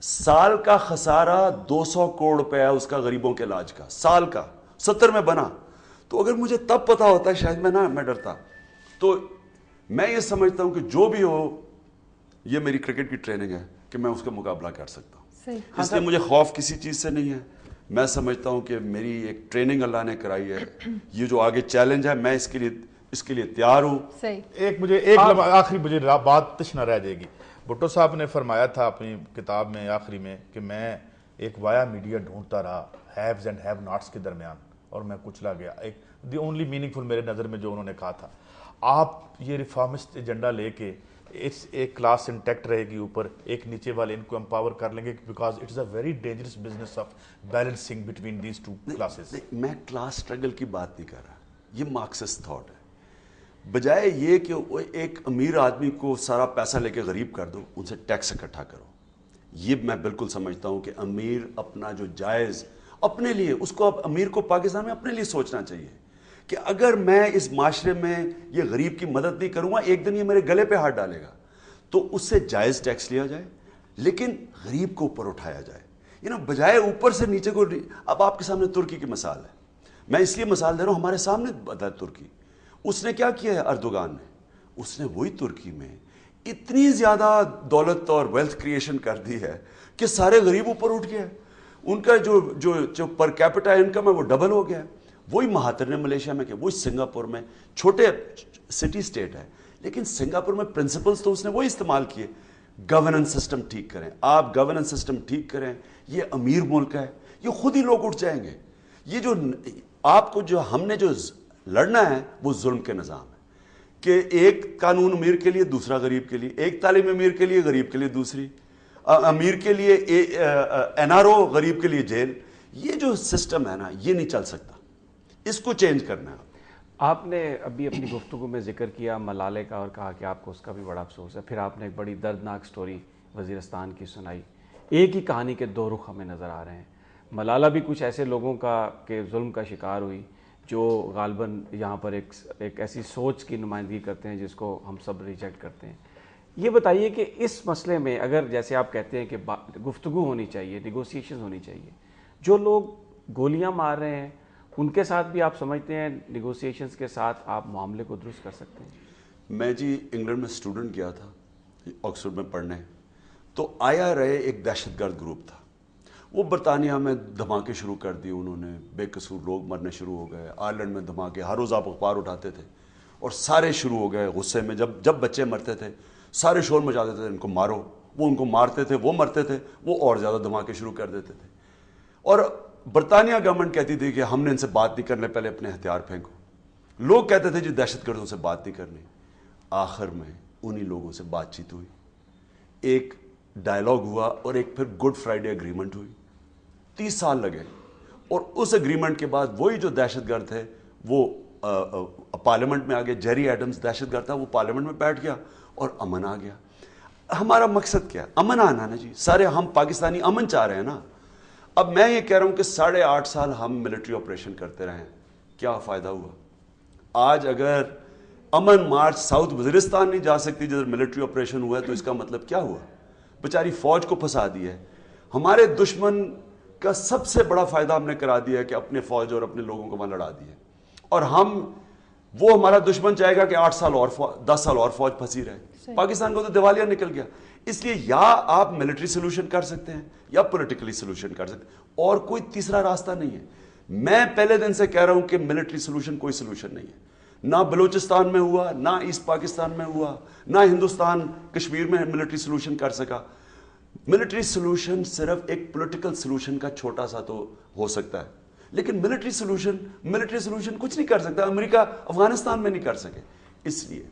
سال کا خسارہ 200 کروڑ روپے ہے اس کا غریبوں کے علاج کا، سال کا 70 میں بنا. تو اگر مجھے تب پتا ہوتا شاید میں ڈرتا. تو میں یہ سمجھتا ہوں کہ جو بھی ہو، یہ میری کرکٹ کی ٹریننگ ہے کہ میں اس کا مقابلہ کر سکتا ہوں. اس لیے مجھے خوف کسی چیز سے نہیں ہے. میں سمجھتا ہوں کہ میری ایک ٹریننگ اللہ نے کرائی ہے. یہ جو آگے چیلنج ہے، میں اس کے لیے تیار ہوں. ایک آخری مجھے بات تشنا رہ جائے گی. بھٹو صاحب نے فرمایا تھا اپنی کتاب میں آخری میں کہ میں ایک وایا میڈیا ڈھونڈتا رہا ہیوز اینڈ ہیو ناٹس کے درمیان، اور میں کچلا گیا. ایک دی اونلی میننگ فل میرے نظر میں جو انہوں نے کہا تھا. آپ یہ ریفارمسٹ ایجنڈا لے کے ایک کلاس انٹیکٹ رہے گی اوپر، ایک نیچے والے ان کو امپاور کر لیں گے، because it is a very dangerous business of balancing between these two classes. میں کلاس اسٹرگل کی بات نہیں کر رہا، یہ مارکسسٹ تھاٹ ہے. بجائے یہ کہ ایک امیر آدمی کو سارا پیسہ لے کے غریب کر دو، ان سے ٹیکس اکٹھا کرو. یہ میں بالکل سمجھتا ہوں کہ امیر اپنا جو جائز اپنے لیے، اس کو امیر کو پاکستان میں اپنے لیے سوچنا چاہیے کہ اگر میں اس معاشرے میں یہ غریب کی مدد نہیں کروں گا، ایک دن یہ میرے گلے پہ ہاتھ ڈالے گا. تو اس سے جائز ٹیکس لیا جائے، لیکن غریب کو اوپر اٹھایا جائے، بجائے اوپر سے نیچے کو. اب آپ کے سامنے ترکی کی مثال ہے، میں اس لیے مثال دے رہا ہوں، ہمارے سامنے بتا ترکی. اس نے کیا کیا ہے اردوغان نے؟ اس نے وہی ترکی میں اتنی زیادہ دولت اور ویلتھ کریشن کر دی ہے کہ سارے غریب اوپر اٹھ گئے. ان کا جو پر کیپٹا انکم ہے وہ ڈبل ہو گیا ہے. وہی مہاتر نے ملیشیا میں کیا، وہی سنگاپور میں، چھوٹے سٹی سٹیٹ ہے لیکن سنگاپور میں پرنسپلز تو اس نے وہی استعمال کیے. گورننس سسٹم ٹھیک کریں، آپ گورننس سسٹم ٹھیک کریں. یہ امیر ملک ہے، یہ خود ہی لوگ اٹھ جائیں گے. یہ جو آپ کو جو ہم نے جو لڑنا ہے وہ ظلم کے نظام ہے کہ ایک قانون امیر کے لیے، دوسرا غریب کے لیے، ایک تعلیم امیر کے لیے، غریب کے لیے دوسری. امیر کے لیے NRO, غریب کے لیے جیل. یہ جو سسٹم ہے نا یہ نہیں چل سکتا, اس کو چینج کرنا ہے. آپ نے ابھی اپنی گفتگو میں ذکر کیا ملالے کا اور کہا کہ آپ کو اس کا بھی بڑا افسوس ہے. پھر آپ نے ایک بڑی دردناک سٹوری وزیرستان کی سنائی. ایک ہی کہانی کے دو رخ ہمیں نظر آ رہے ہیں. ملالہ بھی کچھ ایسے لوگوں کا کہ ظلم کا شکار ہوئی جو غالباً یہاں پر ایک ایسی سوچ کی نمائندگی کرتے ہیں جس کو ہم سب ریجیکٹ کرتے ہیں. یہ بتائیے کہ اس مسئلے میں اگر جیسے آپ کہتے ہیں کہ گفتگو ہونی چاہیے, نیگوسیشن ہونی چاہیے, جو لوگ گولیاں مار رہے ہیں ان کے ساتھ بھی آپ سمجھتے ہیں نیگوسیشنز کے ساتھ آپ معاملے کو درست کر سکتے ہیں؟ میں جی انگلینڈ میں اسٹوڈنٹ گیا تھا آکسفورڈ میں پڑھنے, تو IRA ایک دہشت گرد گروپ تھا. وہ برطانیہ میں دھماکے شروع کر دیے انہوں نے, بے قصور لوگ مرنے شروع ہو گئے. آئرلینڈ میں دھماکے, ہر روز آپ اخبار اٹھاتے تھے اور سارے شروع ہو گئے غصے میں. جب بچے مرتے تھے سارے شور مچاتے تھے ان کو مارو, وہ ان کو مارتے تھے, وہ مرتے تھے, وہ اور زیادہ دھماکے شروع کر دیتے تھے. اور برطانیہ گورنمنٹ کہتی تھی کہ ہم نے ان سے بات نہیں کرنے, پہلے اپنے ہتھیار پھینکو. لوگ کہتے تھے جی دہشت گردوں سے بات نہیں کرنی. آخر میں انہی لوگوں سے بات چیت ہوئی, ایک ڈائلاگ ہوا اور ایک پھر گڈ فرائیڈے اگریمنٹ ہوئی. 30 سال لگے اور اس اگریمنٹ کے بعد وہی جو دہشت گرد تھے وہ پارلیمنٹ میں آ گئے. جیری ایڈمز دہشت گرد تھا, وہ پارلیمنٹ میں بیٹھ گیا اور امن آ گیا. ہمارا مقصد کیا ہے؟ امن آنا نا جی. سارے ہم پاکستانی امن چاہ رہے ہیں نا. اب میں یہ کہہ رہا ہوں کہ 8.5 سال ہم ملٹری آپریشن کرتے رہے, کیا فائدہ ہوا؟ آج اگر امن مارچ ساؤتھ وزیرستان نہیں جا سکتی جدھر ملٹری آپریشن ہوا ہے تو اس کا مطلب کیا ہوا؟ بیچاری فوج کو پھنسا دیا ہے. ہمارے دشمن کا سب سے بڑا فائدہ ہم نے کرا دیا ہے کہ اپنے فوج اور اپنے لوگوں کو وہاں لڑا دیا. اور وہ ہمارا دشمن چاہے گا کہ 8 سال اور 10 سال اور فوج پھنسی رہے. پاکستان کو تو دیوالیہ نکل گیا. اس لیے یا آپ ملٹری سولوشن کر سکتے ہیں یا پولیٹیکلی سولوشن کر سکتے ہیں, اور کوئی تیسرا راستہ نہیں ہے. میں پہلے دن سے کہہ رہا ہوں کہ ملٹری سولوشن کوئی سولوشن نہیں ہے. نہ بلوچستان میں ہوا, نہ ایسٹ پاکستان میں ہوا, نہ ہندوستان کشمیر میں ملٹری سولوشن کر سکا. ملٹری سولوشن صرف ایک پولیٹیکل سولوشن کا چھوٹا سا تو ہو سکتا ہے, لیکن ملٹری سولوشن کچھ نہیں کر سکتا. امریکہ افغانستان میں نہیں کر سکے. اس لیے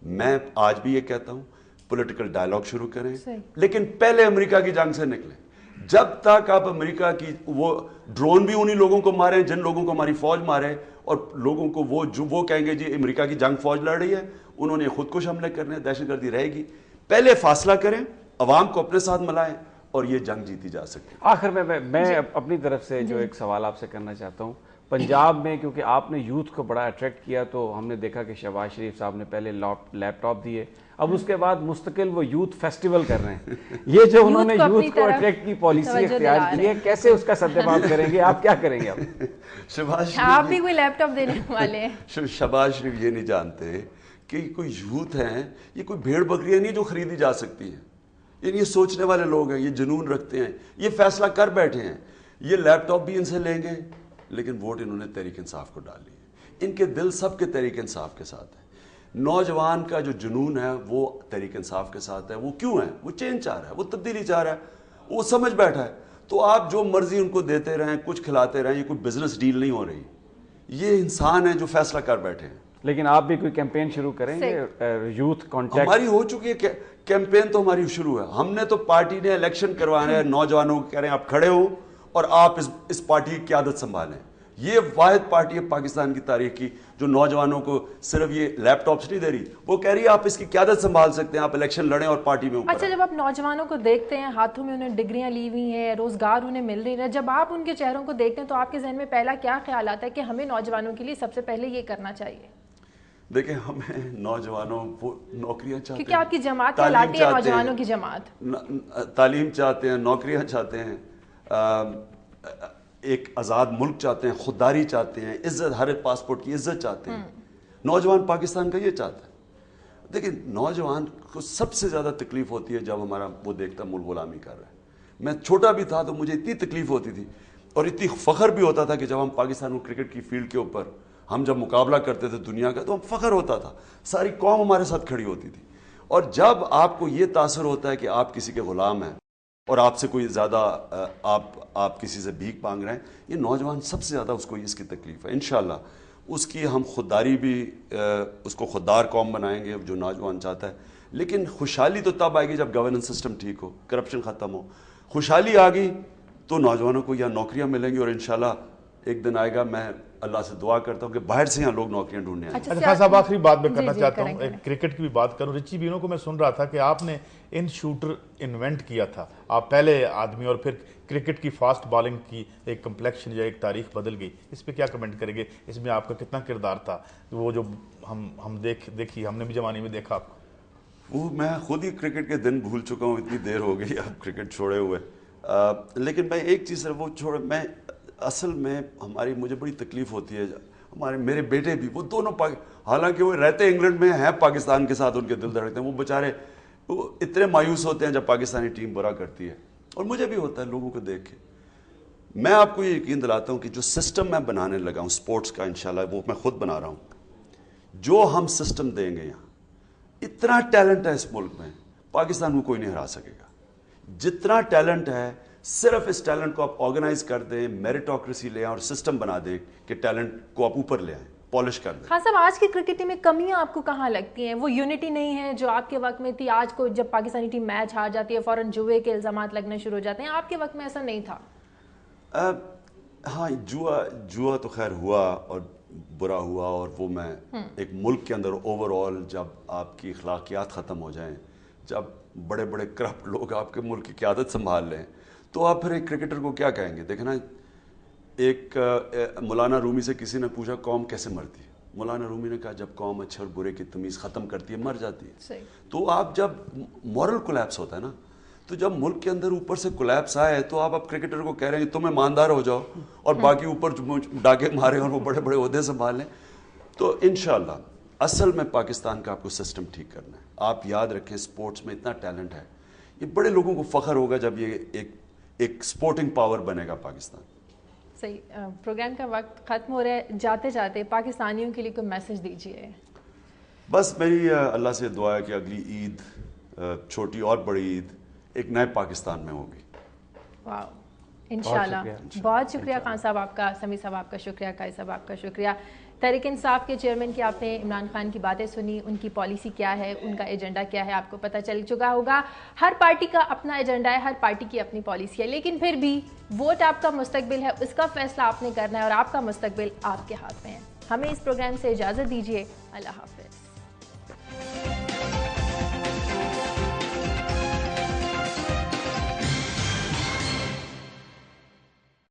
میں آج بھی یہ کہتا ہوں پولیٹیکل ڈائلاگ شروع کریں, لیکن پہلے امریکہ کی جنگ سے نکلیں. جب تک آپ امریکہ کی وہ ڈرون بھی انہی لوگوں کو مارے جن لوگوں کو ہماری فوج مارے, اور لوگوں کو وہ کہیں گے جی امریکہ کی جنگ فوج لڑ رہی ہے, انہوں نے خود کش حملے کرنے, دہشت گردی رہے گی. پہلے فاصلہ کریں, عوام کو اپنے ساتھ ملائیں, اور یہ جنگ جیتی جا سکتی ہے. آخر میں اپنی طرف سے جو ایک سوال آپ سے کرنا چاہتا ہوں, پنجاب میں کیونکہ آپ نے یوتھ کو بڑا اٹریکٹ کیا, تو ہم نے دیکھا کہ شہباز شریف صاحب نے پہلے لیپ ٹاپ دیے, اب اس کے بعد مستقل وہ یوتھ فیسٹیول کر رہے ہیں. یہ جو انہوں نے یوتھ کو اٹریکٹ کی پالیسی اختیار کی ہے, کیسے اس کا سدباب کریں گے آپ, کیا کریں گے آپ بھی کوئی لیپ ٹاپ دینے والے ہیں؟ شہباز شریف یہ نہیں جانتے کہ کوئی یوتھ ہیں, یہ کوئی بھیڑ بکریاں نہیں جو خریدی جا سکتی ہیں. یہ سوچنے والے لوگ ہیں, یہ جنون رکھتے ہیں, یہ فیصلہ کر بیٹھے ہیں. یہ لیپ ٹاپ بھی ان سے لیں گے, لیکن ووٹ انہوں نے تحریک انصاف کو ڈال لیے. ان کے دل سب کے تحریک انصاف کے ساتھ ہیں. نوجوان کا جو جنون ہے وہ تحریک انصاف کے ساتھ ہے. وہ کیوں ہے؟ وہ چینج چاہ رہا ہے, وہ تبدیلی چاہ رہا ہے, وہ سمجھ بیٹھا ہے. تو آپ جو مرضی ان کو دیتے رہیں, کچھ کھلاتے رہیں, یہ کوئی بزنس ڈیل نہیں ہو رہی. یہ انسان ہیں جو فیصلہ کر بیٹھے ہیں. لیکن آپ بھی کوئی کیمپین شروع کریں گے یوتھ کانٹیکٹ؟ ہماری ہو چکی ہے کیمپین, تو ہماری شروع ہے. ہم نے تو پارٹی نے الیکشن کروانا ہے, نوجوانوں کو کہہ رہے ہیں آپ کھڑے ہو اور آپ اس پارٹی کی قیادت سنبھالیں. یہ واحد پارٹی ہے پاکستان کی تاریخ کی جو نوجوانوں کو صرف یہ لیپ ٹاپس نہیں دے رہی, وہ کہہ رہی ہے آپ اس کی قیادت سنبھال سکتے ہیں, آپ الیکشن لڑیں اور پارٹی میں اوپر. اچھا, جب آپ نوجوانوں کو دیکھتے ہیں, ہاتھوں میں انہیں ڈگریاں لی ہوئی ہیں, روزگار انہیں مل رہی ہے, جب آپ ان کے چہروں کو دیکھتے ہیں تو آپ کے ذہن میں پہلا کیا خیال آتا ہے کہ ہمیں نوجوانوں کے لیے سب سے پہلے یہ کرنا چاہیے؟ دیکھیں, ہمیں نوجوانوں کو نوکریاں چاہتے ہیں, کیونکہ آپ کی جماعت لاتی ہے, نوجوانوں کی جماعت تعلیم چاہتے ہیں, نوکریاں چاہتے ہیں, ایک آزاد ملک چاہتے ہیں, خودداری چاہتے ہیں, عزت, ہر ایک پاسپورٹ کی عزت چاہتے ہیں. نوجوان پاکستان کا یہ چاہتا ہے. دیکھیں, نوجوان کو سب سے زیادہ تکلیف ہوتی ہے جب ہمارا وہ دیکھتا ملک غلامی کر رہا ہے. میں چھوٹا بھی تھا تو مجھے اتنی تکلیف ہوتی تھی اور اتنی فخر بھی ہوتا تھا کہ جب ہم پاکستان کرکٹ کی فیلڈ کے اوپر ہم جب مقابلہ کرتے تھے دنیا کا تو ہم فخر ہوتا تھا, ساری قوم ہمارے ساتھ کھڑی ہوتی تھی. اور جب آپ کو یہ تاثر ہوتا ہے کہ آپ کسی کے غلام ہیں اور آپ سے کوئی زیادہ آپ کسی سے بھیک مانگ رہے ہیں, یہ نوجوان سب سے زیادہ اس کو اس کی تکلیف ہے. انشاءاللہ اس کی ہم خودداری بھی اس کو خوددار قوم بنائیں گے جو نوجوان چاہتا ہے. لیکن خوشحالی تو تب آئے گی جب گورننس سسٹم ٹھیک ہو, کرپشن ختم ہو. خوشحالی آ گئی تو نوجوانوں کو یہاں نوکریاں ملیں گی, اور انشاءاللہ ایک دن آئے گا, میں اللہ سے دعا کرتا ہوں کہ باہر سے یہاں لوگ نوکریاں ڈھونڈنے آئیں. اچھا خان صاحب, آخری بات میں کرنا چاہتا ہوں, کرکٹ کی بھی بات کروں. رچی بینو کو میں سن رہا تھا کہ آپ نے ان شوٹر انوینٹ کیا تھا, آپ پہلے آدمی, اور پھر کرکٹ کی فاسٹ بالنگ کی ایک کمپلیکشن یا ایک تاریخ بدل گئی. اس پہ کیا کمنٹ کریں گے؟ اس میں آپ کا کتنا کردار تھا, وہ جو ہم دیکھی, ہم نے بھی جوانی میں دیکھا آپ کو. وہ میں خود ہی کرکٹ کے دن بھول چکا ہوں, اتنی دیر ہو گئی اب کرکٹ چھوڑے ہوئے. لیکن میں ایک چیز ہے وہ چھوڑ, میں اصل میں مجھے بڑی تکلیف ہوتی ہے. میرے بیٹے بھی, وہ دونوں حالانکہ وہ رہتے انگلینڈ میں ہیں, پاکستان کے ساتھ ان کے دل دھڑکتے ہیں, وہ بیچارے وہ اتنے مایوس ہوتے ہیں جب پاکستانی ٹیم برا کرتی ہے, اور مجھے بھی ہوتا ہے لوگوں کو دیکھ کے. میں آپ کو یہ یقین دلاتا ہوں کہ جو سسٹم میں بنانے لگا ہوں اسپورٹس کا, انشاءاللہ وہ میں خود بنا رہا ہوں. جو ہم سسٹم دیں گے یہاں, اتنا ٹیلنٹ ہے اس ملک میں, پاکستان کو کوئی نہیں ہرا سکے گا. جتنا ٹیلنٹ ہے, صرف اس ٹیلنٹ کو آپ آرگنائز کر دیں, میریٹوکریسی لے آئیں اور سسٹم بنا دیں کہ ٹیلنٹ کو آپ اوپر لے آئیں, پالش کر دیں. خان صاحب, آج کی کرکٹ ٹیم میں کمیاں آپ کو کہاں لگتی ہیں؟ وہ یونٹی نہیں ہے جو آپ کے وقت میں تھی. آج کو جب پاکستانی ٹیم میچ ہار جاتی ہے فوراً جوئے کے الزامات لگنے شروع ہو جاتے ہیں, آپ کے وقت میں ایسا نہیں تھا. ہاں, جوا تو خیر ہوا اور برا ہوا, اور وہ میں ایک ملک کے اندر اوور آل جب آپ کی اخلاقیات ختم ہو جائیں, جب بڑے بڑے کرپٹ لوگ آپ کے ملک کی قیادت سنبھال لیں, تو آپ پھر ایک کرکٹر کو کیا کہیں گے؟ دیکھنا, ایک مولانا رومی سے کسی نے پوچھا قوم کیسے مرتی ہے, مولانا رومی نے کہا جب قوم اچھے اور برے کی تمیز ختم کرتی ہے مر جاتی ہے. تو آپ جب مورل کولیپس ہوتا ہے نا, تو جب ملک کے اندر اوپر سے کولیپس آئے تو آپ کرکٹر کو کہہ رہے ہیں تم ایماندار ہو جاؤ, اور باقی اوپر ڈاکے مارے اور وہ بڑے بڑے عہدے سنبھال لیں. تو انشاءاللہ اصل میں پاکستان کا آپ کو سسٹم ٹھیک کرنا ہے. آپ یاد رکھیں اسپورٹس میں اتنا ٹیلنٹ ہے, یہ بڑے لوگوں کو فخر ہوگا جب یہ ایک سپورٹنگ پاور بنے گا پاکستان. صحیح. پروگرام کا وقت ختم ہو رہا ہے, جاتے جاتے پاکستانیوں کے لیے کوئی میسج دیجیے. بس میری اللہ سے دعا ہے کہ اگلی عید, چھوٹی اور بڑی عید, ایک نئے پاکستان میں ہوگی. واو, انشاءاللہ. بہت شکریہ خان صاحب آپ کا, سمیع صاحب آپ کا شکریہ, قائد صاحب آپ کا شکریہ. تحریک انصاف کے چیئرمین کی آپ نے عمران خان کی باتیں سنی, ان کی پالیسی کیا ہے, ان کا ایجنڈا کیا ہے, آپ کو پتہ چل چکا ہوگا. ہر پارٹی کا اپنا ایجنڈا ہے, ہر پارٹی کی اپنی پالیسی ہے, لیکن پھر بھی ووٹ آپ کا مستقبل ہے, اس کا فیصلہ آپ نے کرنا ہے, اور آپ کا مستقبل آپ کے ہاتھ میں ہے. ہمیں اس پروگرام سے اجازت دیجیے. اللہ حافظ.